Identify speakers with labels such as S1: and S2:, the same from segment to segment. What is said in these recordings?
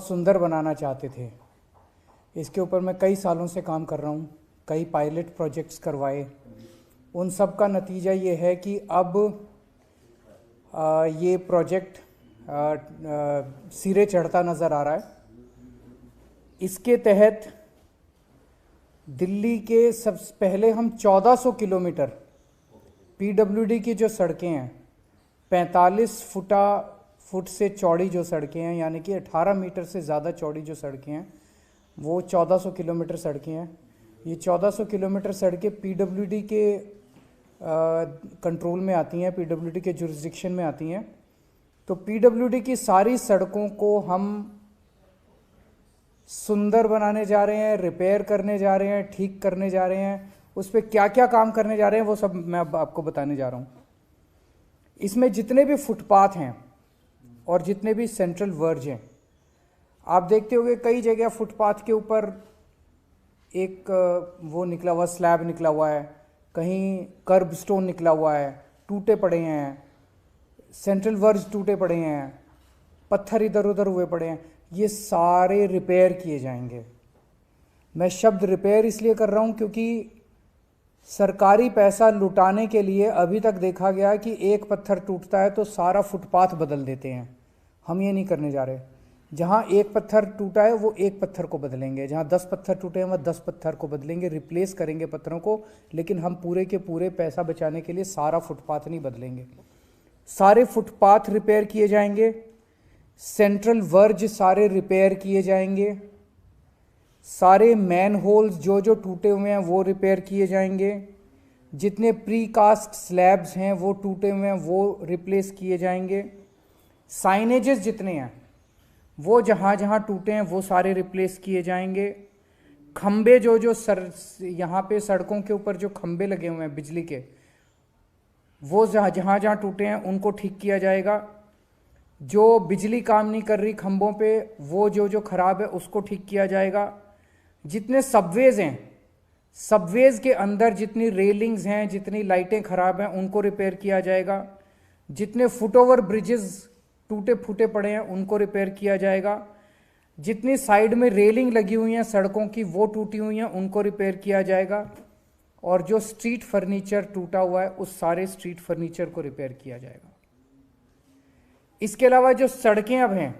S1: सुंदर बनाना चाहते थे। इसके ऊपर मैं कई सालों से काम कर रहा हूँ, कई पायलट प्रोजेक्ट्स करवाए। उन सब का नतीजा ये है कि अब ये प्रोजेक्ट सिरे चढ़ता नज़र आ रहा है। इसके तहत दिल्ली के सबसे पहले हम 1400 किलोमीटर पीडब्ल्यूडी की जो सड़कें हैं, 45 फुट से चौड़ी जो सड़कें हैं, यानी कि 18 मीटर से ज़्यादा चौड़ी जो सड़कें हैं, वो 1400 किलोमीटर सड़कें हैं। ये 1400 किलोमीटर सड़कें पीडब्ल्यूडी के कंट्रोल में आती हैं, पीडब्ल्यूडी के जुरिस्डिक्शन में आती हैं। तो पीडब्ल्यूडी की सारी सड़कों को हम सुंदर बनाने जा रहे हैं, रिपेयर करने जा रहे हैं, ठीक करने जा रहे हैं। उस पर क्या क्या काम करने जा रहे हैं वो सब मैं अब आपको बताने जा रहा हूँ। इसमें जितने भी फुटपाथ हैं और जितने भी सेंट्रल वर्ज हैं, आप देखते होंगे कई जगह फुटपाथ के ऊपर एक वो निकला हुआ स्लैब निकला हुआ है, कहीं कर्ब स्टोन निकला हुआ है, टूटे पड़े हैं, सेंट्रल वर्ज टूटे पड़े हैं, पत्थर इधर उधर हुए पड़े हैं। ये सारे रिपेयर किए जाएंगे। मैं शब्द रिपेयर इसलिए कर रहा हूँ क्योंकि सरकारी पैसा लुटाने के लिए अभी तक देखा गया कि एक पत्थर टूटता है तो सारा फुटपाथ बदल देते हैं। हम ये नहीं करने जा रहे। जहाँ एक पत्थर टूटा है वो एक पत्थर को बदलेंगे, जहाँ 10 पत्थर टूटे हैं वह 10 पत्थर को बदलेंगे, रिप्लेस करेंगे पत्थरों को। लेकिन हम पूरे के पूरे पैसा बचाने के लिए सारा फुटपाथ नहीं बदलेंगे। सारे फुटपाथ रिपेयर किए जाएंगे, सेंट्रल वर्ज सारे रिपेयर किए जाएंगे, सारे मैन होल्स जो जो टूटे हुए हैं वो रिपेयर किए जाएंगे, जितने प्री कास्ट स्लैब्स हैं वो टूटे हुए हैं वो रिप्लेस किए जाएंगे, साइनेजेस जितने हैं वो जहाँ जहाँ टूटे हैं वो सारे रिप्लेस किए जाएंगे, खंबे जो जो यहाँ पे सड़कों के ऊपर जो खंबे लगे हुए हैं बिजली के, वो जहाँ जहाँ टूटे हैं उनको ठीक किया जाएगा। जो बिजली काम नहीं कर रही खंभों पे, वो जो जो खराब है उसको ठीक किया जाएगा। जितने सबवेज हैं, सबवेज के अंदर जितनी रेलिंग्स हैं, जितनी लाइटें खराब हैं उनको रिपेयर किया जाएगा। जितने फुटओवर ब्रिजेस टूटे फूटे पड़े हैं उनको रिपेयर किया जाएगा। जितनी साइड में रेलिंग लगी हुई हैं सड़कों की वो टूटी हुई हैं उनको रिपेयर किया जाएगा। और जो स्ट्रीट फर्नीचर टूटा हुआ है उस सारे स्ट्रीट फर्नीचर को रिपेयर किया जाएगा। इसके अलावा जो सड़कें अब हैं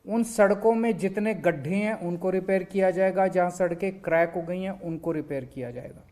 S1: उन सड़कों में जितने गड्ढे हैं उनको रिपेयर किया जाएगा। जहां सड़कें क्रैक हो गई हैं उनको रिपेयर किया जाएगा।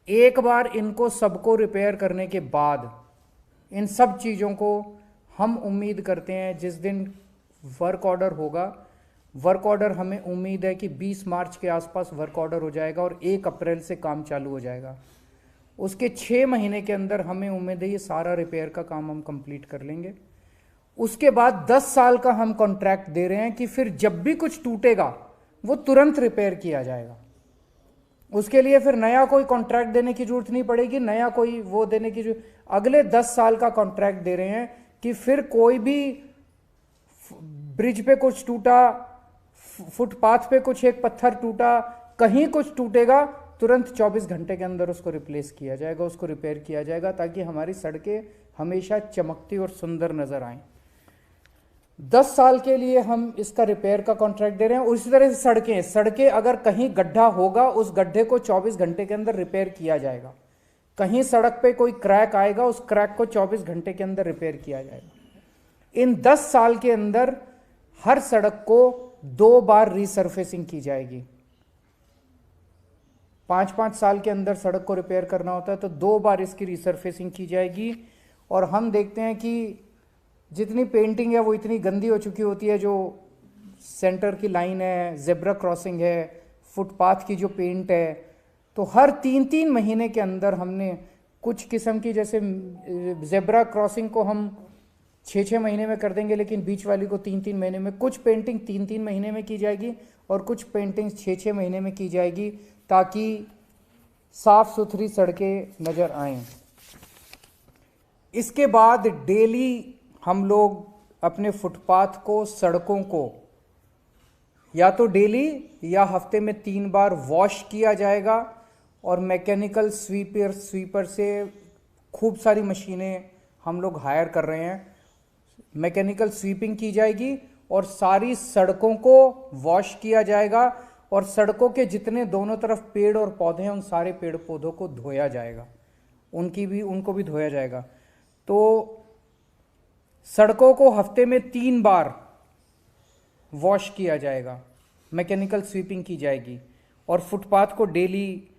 S1: एक बार इनको सबको रिपेयर करने के बाद इन सब चीज़ों को हम उम्मीद करते हैं जिस दिन वर्क ऑर्डर होगा, वर्क ऑर्डर हमें उम्मीद है कि 20 मार्च के आसपास वर्क ऑर्डर हो जाएगा और 1 अप्रैल से काम चालू हो जाएगा। उसके 6 महीने के अंदर हमें उम्मीद है ये सारा रिपेयर का काम हम कंप्लीट कर लेंगे। उसके बाद 10 साल का हम कॉन्ट्रैक्ट दे रहे हैं कि फिर जब भी कुछ टूटेगा वो तुरंत रिपेयर किया जाएगा। उसके लिए फिर नया कोई कॉन्ट्रैक्ट देने की जरूरत नहीं पड़ेगी, नया कोई वो देने की जरूरत। अगले 10 साल का कॉन्ट्रैक्ट दे रहे हैं कि फिर कोई भी ब्रिज पे कुछ टूटा, फुटपाथ पे कुछ एक पत्थर टूटा, कहीं कुछ टूटेगा, तुरंत 24 घंटे के अंदर उसको रिप्लेस किया जाएगा, उसको रिपेयर किया जाएगा, ताकि हमारी सड़कें हमेशा चमकती और सुंदर नजर आएं। 10 साल के लिए हम इसका रिपेयर का कॉन्ट्रैक्ट दे रहे हैं। उसी तरह से सड़कें अगर कहीं गड्ढा होगा उस गड्ढे को 24 घंटे के अंदर रिपेयर किया जाएगा। कहीं सड़क पे कोई क्रैक आएगा उस क्रैक को 24 घंटे के अंदर रिपेयर किया जाएगा। इन 10 साल के अंदर हर सड़क को 2 बार रीसर्फेसिंग की जाएगी। 5-5 साल के अंदर सड़क को रिपेयर करना होता है तो 2 बार इसकी रीसर्फेसिंग की जाएगी। और हम देखते हैं कि जितनी पेंटिंग है वो इतनी गंदी हो चुकी होती है, जो सेंटर की लाइन है, जेब्रा क्रॉसिंग है, फुटपाथ की जो पेंट है, तो हर 3-3 महीने के अंदर हमने कुछ किस्म की, जैसे जेब्रा क्रॉसिंग को हम 6-6 महीने में कर देंगे लेकिन बीच वाली को 3-3 महीने में, कुछ पेंटिंग 3-3 महीने में की जाएगी और कुछ पेंटिंग 6-6 महीने में की जाएगी, ताकि साफ सुथरी सड़कें नज़र आएं। इसके बाद डेली हम लोग अपने फुटपाथ को, सड़कों को या तो डेली या हफ्ते में 3 बार वॉश किया जाएगा। और मैकेनिकल स्वीपर से खूब सारी मशीनें हम लोग हायर कर रहे हैं, मैकेनिकल स्वीपिंग की जाएगी और सारी सड़कों को वॉश किया जाएगा और सड़कों के जितने दोनों तरफ पेड़ और पौधे हैं उन सारे पेड़ पौधों को धोया जाएगा, उनको भी धोया जाएगा। तो सड़कों को हफ्ते में 3 बार वॉश किया जाएगा, मैकेनिकल स्वीपिंग की जाएगी और फुटपाथ को डेली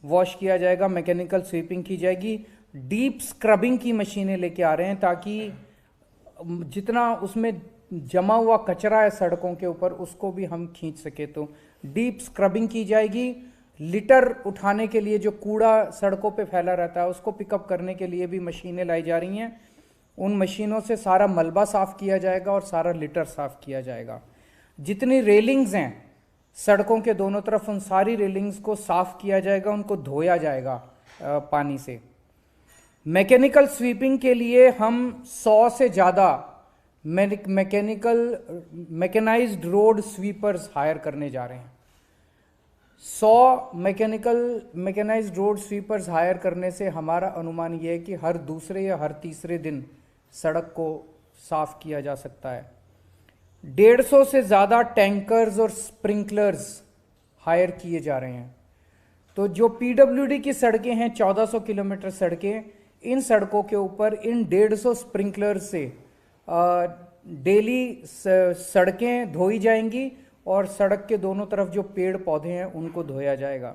S1: वॉश किया जाएगा, मैकेनिकल स्वीपिंग की जाएगी। डीप स्क्रबिंग की मशीनें लेके आ रहे हैं ताकि जितना उसमें जमा हुआ कचरा है सड़कों के ऊपर उसको भी हम खींच सके। तो डीप स्क्रबिंग की जाएगी। लिटर उठाने के लिए जो कूड़ा सड़कों पे फैला रहता है उसको पिकअप करने के लिए भी मशीनें लाई जा रही हैं। उन मशीनों से सारा मलबा साफ किया जाएगा और सारा लिटर साफ किया जाएगा। जितनी रेलिंग्स हैं सड़कों के दोनों तरफ उन सारी रेलिंग्स को साफ किया जाएगा, उनको धोया जाएगा पानी से। मैकेनिकल स्वीपिंग के लिए हम 100 से ज़्यादा मैकेनाइज्ड रोड स्वीपर्स हायर करने जा रहे हैं। 100 मैकेनाइज्ड रोड स्वीपर्स हायर करने से हमारा अनुमान यह है कि हर दूसरे या हर तीसरे दिन सड़क को साफ किया जा सकता है। 150 से ज़्यादा टैंकर्स और स्प्रिंकलर्स हायर किए जा रहे हैं। तो जो पीडब्ल्यूडी की सड़कें हैं 1400 किलोमीटर सड़कें, इन सड़कों के ऊपर इन 150 स्प्रिंकलर से डेली सड़कें धोई जाएंगी और सड़क के दोनों तरफ जो पेड़ पौधे हैं उनको धोया जाएगा।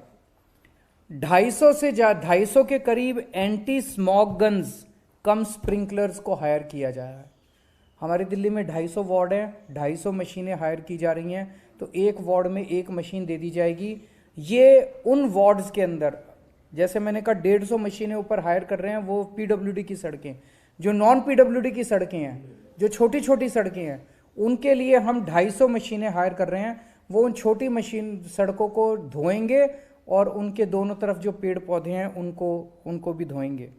S1: 250 के करीब एंटी स्मॉग गन्स कम स्प्रिंकलर्स को हायर किया जा रहा है। हमारी दिल्ली में 250 वार्ड हैं, 250 मशीनें हायर की जा रही हैं। तो एक वार्ड में एक मशीन दे दी जाएगी। ये उन वार्ड्स के अंदर, जैसे मैंने कहा 150 मशीनें ऊपर हायर कर रहे हैं, वो पीडब्ल्यूडी की सड़कें। जो नॉन पीडब्ल्यूडी की सड़कें हैं, जो छोटी छोटी सड़कें हैं, उनके लिए हम 250 मशीनें हायर कर रहे हैं। वो उन छोटी सड़कों को धोएंगे और उनके दोनों तरफ जो पेड़ पौधे हैं उनको भी धोएंगे।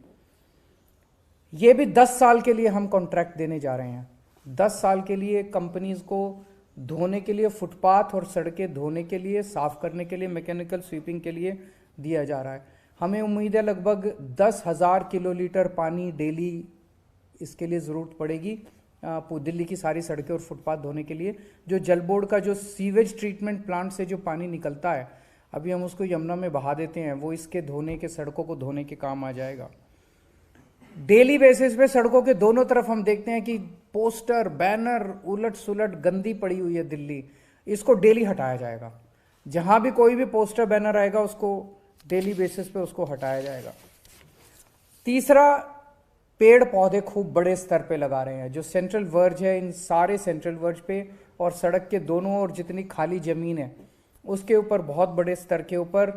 S1: ये भी 10 साल के लिए हम कॉन्ट्रैक्ट देने जा रहे हैं। 10 साल के लिए कंपनीज को धोने के लिए, फुटपाथ और सड़कें धोने के लिए, साफ करने के लिए, मैकेनिकल स्वीपिंग के लिए दिया जा रहा है। हमें उम्मीद है लगभग 10,000 किलोलीटर पानी डेली इसके लिए ज़रूरत पड़ेगी दिल्ली की सारी सड़कें और फुटपाथ धोने के लिए। जो जल बोर्ड का जो सीवेज ट्रीटमेंट प्लांट से जो पानी निकलता है, अभी हम उसको यमुना में बहा देते हैं, वो इसके धोने के, सड़कों को धोने के काम आ जाएगा। डेली बेसिस पे सड़कों के दोनों तरफ हम देखते हैं कि पोस्टर, बैनर उलट सुलट गंदी पड़ी हुई है दिल्ली, इसको डेली हटाया जाएगा। जहां भी कोई भी पोस्टर बैनर आएगा उसको डेली बेसिस पे उसको हटाया जाएगा। तीसरा, पेड़ पौधे खूब बड़े स्तर पे लगा रहे हैं। जो सेंट्रल वर्ज है, इन सारे सेंट्रल वर्ज पे और सड़क के दोनों ओर जितनी खाली जमीन है उसके ऊपर बहुत बड़े स्तर के ऊपर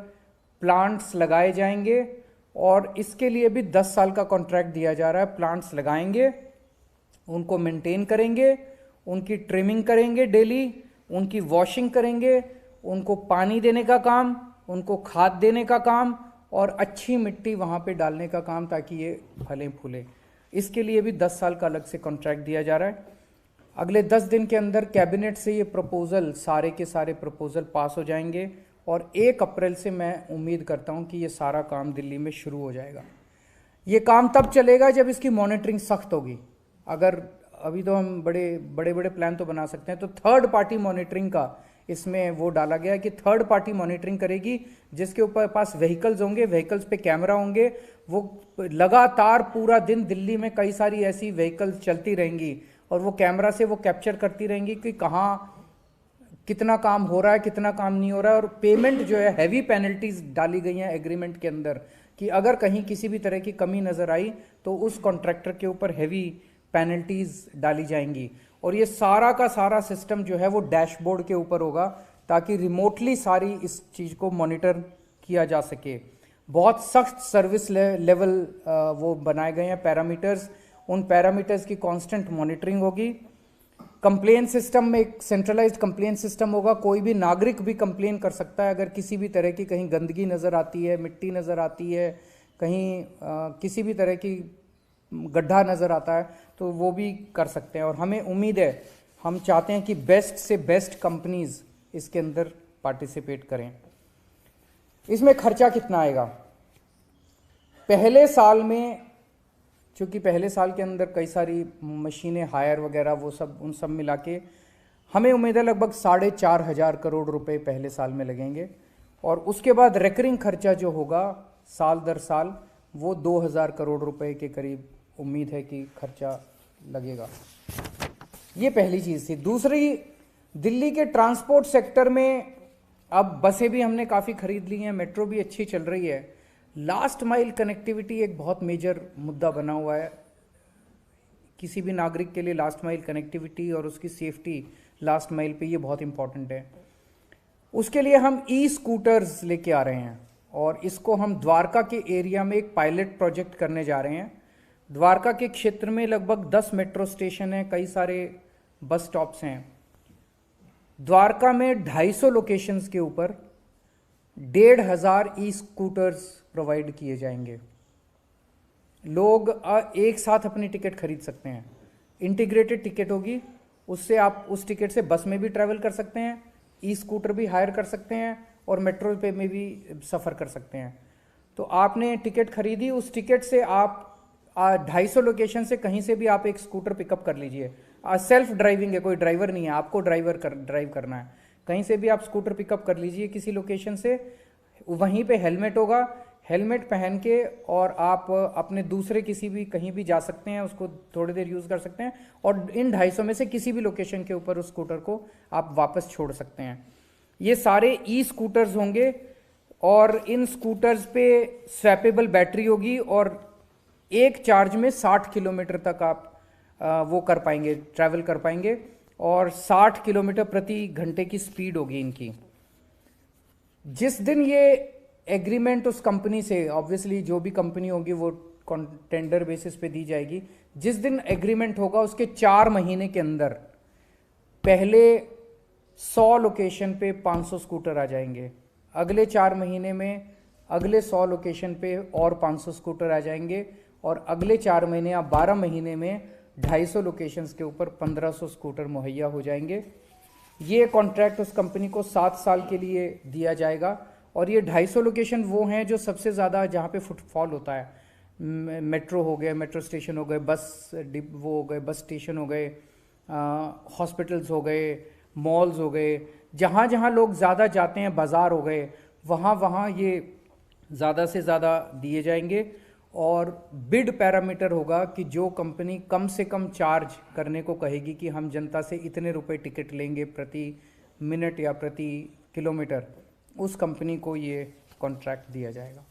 S1: प्लांट्स लगाए जाएंगे और इसके लिए भी 10 साल का कॉन्ट्रैक्ट दिया जा रहा है। प्लांट्स लगाएंगे, उनको मेंटेन करेंगे, उनकी ट्रिमिंग करेंगे डेली, उनकी वॉशिंग करेंगे, उनको पानी देने का काम, उनको खाद देने का काम और अच्छी मिट्टी वहाँ पे डालने का काम, ताकि ये फलें फूलें। इसके लिए भी 10 साल का अलग से कॉन्ट्रैक्ट दिया जा रहा है। अगले 10 दिन के अंदर कैबिनेट से ये प्रपोजल, सारे के सारे प्रपोजल पास हो जाएंगे और 1 अप्रैल से मैं उम्मीद करता हूँ कि ये सारा काम दिल्ली में शुरू हो जाएगा। ये काम तब चलेगा जब इसकी मॉनिटरिंग सख्त होगी। अगर अभी तो हम बड़े प्लान तो बना सकते हैं, तो थर्ड पार्टी मॉनिटरिंग का इसमें वो डाला गया है कि थर्ड पार्टी मॉनिटरिंग करेगी, जिसके ऊपर पास व्हीकल्स होंगे, व्हीकल्स पे कैमरा होंगे, वो लगातार पूरा दिन दिल्ली में कई सारी ऐसी व्हीकल्स चलती रहेंगी और वो कैमरा से वो कैप्चर करती रहेंगी कि कहाँ कितना काम हो रहा है, कितना काम नहीं हो रहा है। और पेमेंट जो है, हैवी पेनल्टीज डाली गई हैं एग्रीमेंट के अंदर कि अगर कहीं किसी भी तरह की कमी नजर आई तो उस कॉन्ट्रैक्टर के ऊपर हैवी पेनल्टीज डाली जाएंगी। और ये सारा का सारा सिस्टम जो है वो डैशबोर्ड के ऊपर होगा ताकि रिमोटली सारी इस चीज़ को मॉनिटर किया जा सके। बहुत सख्त सर्विस लेवल वो बनाए गए हैं पैरामीटर्स, उन पैरामीटर्स की कांस्टेंट मॉनिटरिंग होगी। कंप्लेन सिस्टम में एक सेंट्रलाइज्ड कंप्लेन सिस्टम होगा। कोई भी नागरिक भी कंप्लेन कर सकता है अगर किसी भी तरह की कहीं गंदगी नज़र आती है, मिट्टी नज़र आती है, कहीं किसी भी तरह की गड्ढा नज़र आता है तो वो भी कर सकते हैं। और हमें उम्मीद है, हम चाहते हैं कि बेस्ट से बेस्ट कंपनीज इसके अंदर पार्टिसिपेट करें। इसमें खर्चा कितना आएगा? पहले साल में क्योंकि पहले साल के अंदर कई सारी मशीनें हायर वगैरह वो सब उन सब मिला के हमें उम्मीद है लगभग 4,500 करोड़ रुपए पहले साल में लगेंगे। और उसके बाद रेकरिंग खर्चा जो होगा साल दर साल वो 2,000 करोड़ रुपए के करीब उम्मीद है कि खर्चा लगेगा। ये पहली चीज़ थी। दूसरी, दिल्ली के ट्रांसपोर्ट सेक्टर में अब बसें भी हमने काफ़ी खरीद ली हैं, मेट्रो भी अच्छी चल रही है। लास्ट माइल कनेक्टिविटी एक बहुत मेजर मुद्दा बना हुआ है। किसी भी नागरिक के लिए लास्ट माइल कनेक्टिविटी और उसकी सेफ्टी लास्ट माइल पे ये बहुत इंपॉर्टेंट है। उसके लिए हम ई स्कूटर्स लेके आ रहे हैं और इसको हम द्वारका के एरिया में एक पायलट प्रोजेक्ट करने जा रहे हैं। द्वारका के क्षेत्र में लगभग 10 मेट्रो स्टेशन हैं, कई सारे बस स्टॉप्स हैं। द्वारका में 250 लोकेशंस के ऊपर 1,500 ई स्कूटर्स प्रोवाइड किए जाएंगे। लोग एक साथ अपनी टिकट खरीद सकते हैं। इंटीग्रेटेड टिकट होगी, उससे आप उस टिकट से बस में भी ट्रैवल कर सकते हैं, ई स्कूटर भी हायर कर सकते हैं और मेट्रो पे में भी सफ़र कर सकते हैं। तो आपने टिकट खरीदी, उस टिकट से आप 250 लोकेशन से कहीं से भी आप एक स्कूटर पिकअप कर लीजिए। सेल्फ ड्राइविंग है, कोई ड्राइवर नहीं है, आपको ड्राइव करना है। कहीं से भी आप स्कूटर पिकअप कर लीजिए किसी लोकेशन से। वहीं पे हेलमेट होगा, हेलमेट पहन के और आप अपने दूसरे किसी भी कहीं भी जा सकते हैं, उसको थोड़ी देर यूज़ कर सकते हैं और इन 250 में से किसी भी लोकेशन के ऊपर उस स्कूटर को आप वापस छोड़ सकते हैं। ये सारे ई स्कूटर्स होंगे और इन स्कूटर्स पे स्वैपेबल बैटरी होगी और एक चार्ज में 60 किलोमीटर तक आप वो कर पाएंगे, ट्रैवल कर पाएंगे और 60 किलोमीटर प्रति घंटे की स्पीड होगी इनकी। जिस दिन ये एग्रीमेंट उस कंपनी से, ऑब्वियसली जो भी कंपनी होगी वो टेंडर बेसिस पे दी जाएगी, जिस दिन एग्रीमेंट होगा उसके 4 महीने के अंदर पहले 100 लोकेशन पे 500 स्कूटर आ जाएंगे। अगले 4 महीने में अगले 100 लोकेशन पे और 500 स्कूटर आ जाएंगे और अगले 4 महीने या 12 महीने में 250 लोकेशंस के ऊपर 1500 स्कूटर मुहैया हो जाएंगे। ये कॉन्ट्रैक्ट उस कंपनी को 7 साल के लिए दिया जाएगा और ये 250 लोकेशन वो हैं जो सबसे ज़्यादा जहाँ पे फुटफॉल होता है। मेट्रो हो गए, मेट्रो स्टेशन हो गए, वो हो गए, बस स्टेशन हो गए, हॉस्पिटल्स हो गए, मॉल्स हो गए, जहाँ जहाँ लोग ज़्यादा जाते हैं, बाज़ार हो गए, वहाँ वहाँ ये ज़्यादा से ज़्यादा दिए जाएंगे। और बिड पैरामीटर होगा कि जो कंपनी कम से कम चार्ज करने को कहेगी कि हम जनता से इतने रुपए टिकट लेंगे प्रति मिनट या प्रति किलोमीटर, उस कंपनी को ये कॉन्ट्रैक्ट दिया जाएगा।